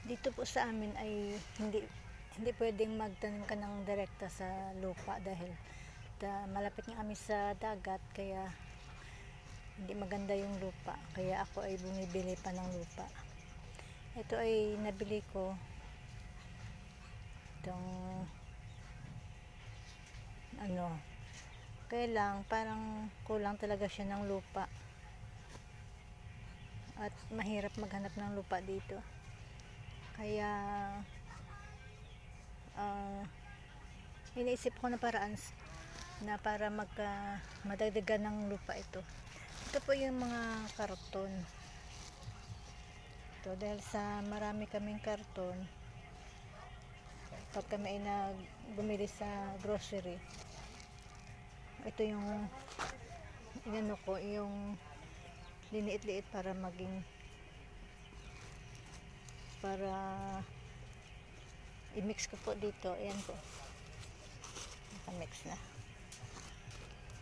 Dito po sa amin ay hindi pwedeng magtanim ka ng direkta sa lupa dahil malapit nga kami sa dagat, kaya hindi maganda yung lupa, kaya ako ay bumibili pa ng lupa. Ito ay nabili ko itong kaya lang parang kulang talaga siya ng lupa at mahirap maghanap ng lupa dito, kaya iniisip ko na paraan na para madagdagan ng lupa ito. Ito po yung mga karton ito, dahil sa marami kaming karton pag kami ay bumili sa grocery, ito yung inano ko, yung liniit-liit para i-mix ko po dito. Ayan po, nakamix na,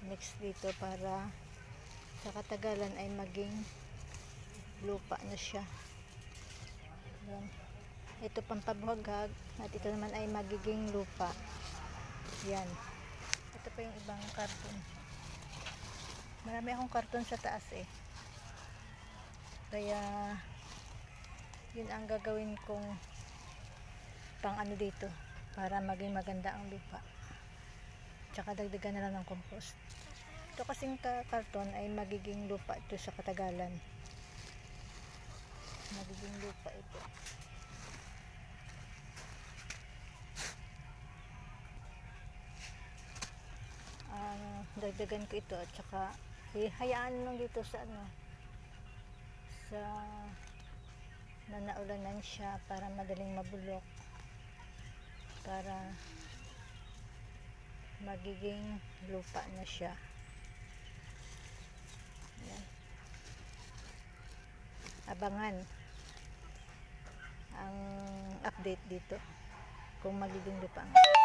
mix dito para sa katagalan ay maging lupa na siya. Ayan. Ito pampabuhaghag at ito naman ay magiging lupa. Yan, ito pa yung ibang karton. Marami akong karton sa taas kaya yun ang gagawin kong pang dito para maging maganda ang lupa, tsaka dagdagan na lang ng compost. Ito kasing karton ay magiging lupa ito sa katagalan, magiging lupa ito. Dagdagan ko ito at saka hayaan lang dito sa naulanan siya para madaling mabulok, para magiging lupa na siya. Ayan. Abangan ang update dito kung magiging lupa nga.